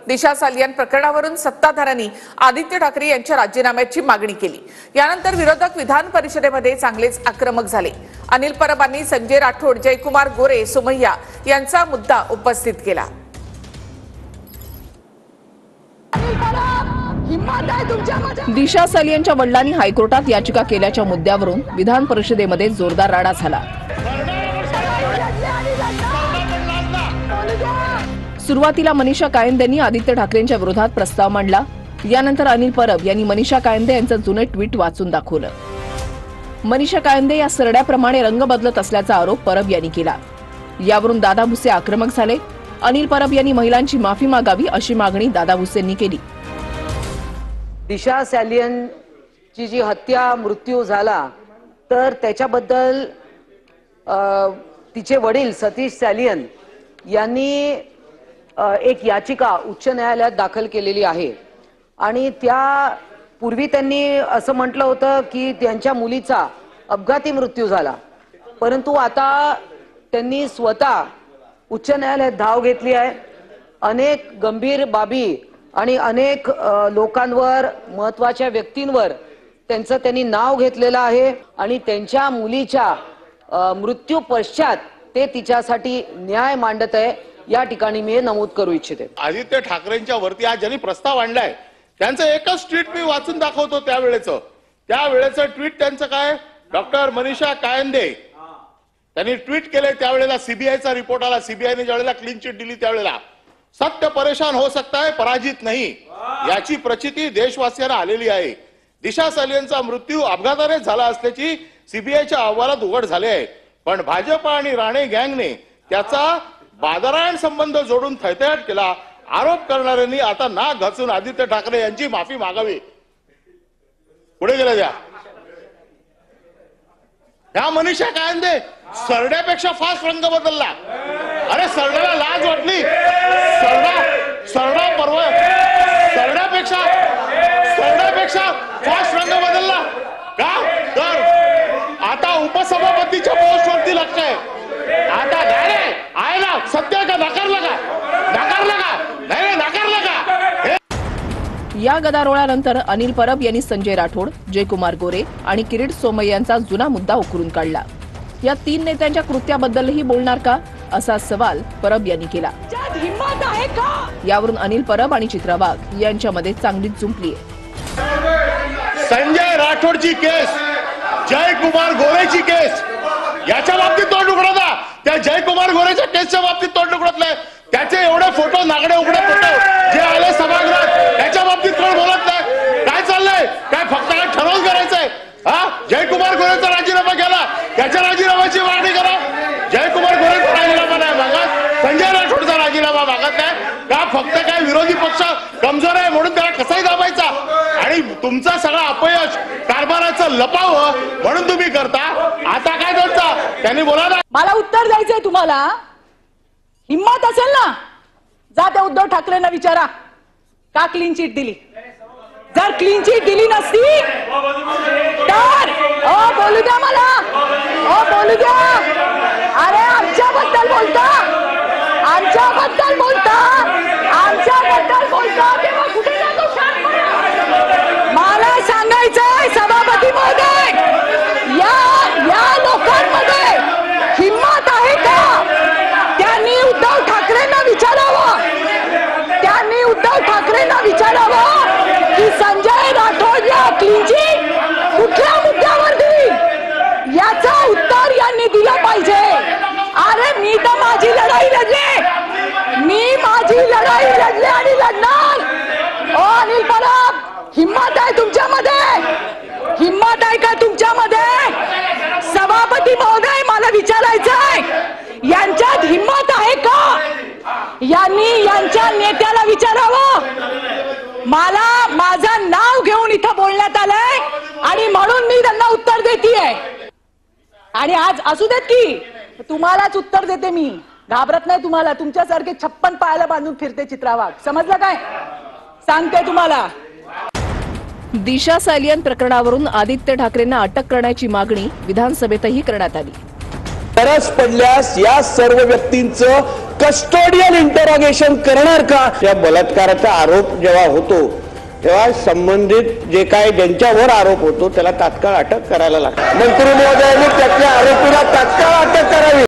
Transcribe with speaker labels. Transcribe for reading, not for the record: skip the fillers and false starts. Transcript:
Speaker 1: दिशा सालियन प्रकरणावरून सत्ताधाऱ्यांनी आदित्य ठाकरे यांच्या राजीनाम्याची मागणी केली। यानंतर विरोधक विधान परिषदेमध्ये चांगलेच आक्रमक झाले। अनिल परबांनी संजय राठोड, जयकुमार गोरे, सोमय्या यांचा मुद्दा उपस्थित केला।
Speaker 2: दिशा सालियनच्या वडिलांनी हायकोर्टात याचिका केल्याच्या मुद्द्यावरून विधान परिषदेमध्ये जोरदार राडा झाला। सुरुवातीला मनीषा कायंदेंनी आदित्य ठाकरेंच्या विरोधात प्रस्ताव मांडला। यानंतर अनिल परब यांनी मनीषा कायंदे यांचं जुने ट्विट वाचून दाखवलं। मनीषा कायंदे या सरड्याप्रमाणे रंग बदलत असल्याचा आरोप परब यांनी केला। यावरून दादा भुसे आक्रमक झाले। अनिल परब यांनी महिलांची माफी मागावी अशी मागणी दादा भुसेंनी केली।
Speaker 3: दिशा सालियनची जी हत्या मृत्यू झाला तर त्याच्याबद्दल तिचे वडील सतीश सालियन यांनी एक याचिका उच्च न्यायालयात दाखल केलेली आहे आणि त्यापूर्वी त्यांनी असं म्हटलं होतं की त्यांच्या मुलीचा अपघाती मृत्यू झाला, परंतु आता त्यांनी स्वतः उच्च न्यायालयात धाव घेतली आहे। अनेक गंभीर बाबी आणि अनेक लोकांवर, महत्त्वाच्या व्यक्तींवर त्यांनी नाव घेतलेलं आहे आणि त्यांच्या मुलीच्या मृत्यू पश्चात ते तिच्यासाठी न्याय मांडत आहे। या ठिकाणी मी नमूद करू इच्छिते।
Speaker 4: आदित्य ठाकरेंच्या वरती आज ज्यांनी प्रस्ताव आणलाय त्यांचं एकच ट्विट मी वाचून दाखवतो। त्यावेळेचं ट्विट त्यांचं काय, डॉक्टर मनीषा कायंदे त्यांनी ट्विट केले त्यावेळेला सीबीआयचा रिपोर्ट आला। सीबीआयने ज्यावेळेला क्लीन चिट दिली त्यावेळेला सत्य परेशान हो सकता है पराजित नहीं याची प्रचिती देशवासियांना आलेली आहे। दिशा सालियनचा मृत्यू अपघाताने झाला असल्याची सीबीआयच्या अहवालात उघड झाले आहे, पण भाजप आणि राणे गँगने त्याचा बादरायण संबंध जोडून थैथयाट केला। आरोप करणाऱ्यांनी आता नाक घासून आदित्य ठाकरे यांची माफी मागावी। पुढे गेल्या त्या मनीषा कायंदे सरड्यापेक्षा फास्ट रंग बदलला। अरे सरड्याला लाज वाटली, सरड्यापेक्षा फास्ट रंग बदलला का? तर आता उपसभापतीच्या पोस्टवरती लक्ष आहे। आता आहे ना, सत्य का नाकारलं का? नाही नाकारलं का?
Speaker 2: या गदारोळानंतर अनिल परब यांनी संजय राठोड, जयकुमार गोरे आणि किरीट सोमय्या यांचा जुना मुद्दा उकरून काढला। या तीन नेत्यांच्या कृत्याबद्दलही बोलणार का असा सवाल परब यांनी केला। यावरून अनिल परब आणि चित्रा वाघ यांच्यामध्ये चांगलीच जुंपली आहे।
Speaker 4: संजय राठोडची केस, जयकुमार गोरेची केस याच्या बाबतीत तोंड उघडता, त्या जयकुमार गोरेच्या केसच्या बाबतीत तोंड उघडतलंय। त्याचे एवढे फोटो, नागडे उघडे फोटो जे आले सभागृहात, त्याच्या बाबतीत कोण बोलत नाही। काय चाललंय? काय फक्त काय ठरवून करायचंय? जयकुमार गोरेचा राजीनामा केला, त्याच्या राजीनाम्याची मागणी करा। जयकुमार गोरेचा राजीनामा नाही मागत, संजय राठोडचा राजीनामा मागत नाही का? फक्त काय विरोधी पक्ष कमजोर आहे म्हणून त्याला कसाही दाबायचा आणि तुमचा सगळा अपयश कारभाराचं लपावं म्हणून तुम्ही करता। आता काय करता? त्यांनी बोला ना,
Speaker 5: मला उत्तर द्यायचंय तुम्हाला। हिम्मत असेल ना, जा त्या उद्धव ठाकरेंना विचारा का क्लीन चिट दिली। जर क्लीन चिट दिली नसती तर बोलू द्या मला, बोलू द्या। अरे आमच्याबद्दल बोलता तेव्हा कुठे जातो शांतपणा? मला सांगायचंय सभापती महोदय, या लोकांमध्ये हिम्मत आहे का? त्यांनी उद्धव ठाकरेंना विचारावं की संजय राठोडला क्लीन चिट कुठल्या मुद्द्यावर दिली याचं उत्तर यांनी दिलं पाहिजे। अरे मी तर माझी लढाई लढली आणि लढणार। अनिल परब, हिम्मत आहे का तुमच्यामध्ये? सभापती महोदय, मला विचारायचंय यांच्यात हिम्मत आहे का? यांनी यांच्या नेत्याला विचारावं। मला माझं नाव घेऊन इथं बोलण्यात आलंय आणि म्हणून मी त्यांना उत्तर देतेय। आणि आज असू देत की तुम्हालाच उत्तर देते मी, घाबरत नाही तुम्हाला। तुमच्यासारखे 56 पायाला बांधून फिरते चित्रा वाघ, समजलं काय? सांगते तुम्हाला।
Speaker 2: दिशा सालियन प्रकरणावरून आदित्य ठाकरेंना अटक करण्याची मागणी विधानसभेतही करण्यात आली।
Speaker 6: गरज पडल्यास या सर्व व्यक्तींचं कस्टोडियल इंटरोगेशन करणार का? या बलात्काराचा आरोप जेव्हा होतो तेव्हा संबंधित जे काय ज्यांच्यावर आरोप होतो त्याला तात्काळ अटक करायला लागते. मंत्री महोदयांनी त्यातल्या आरोपीला तात्काळ अटक करावी.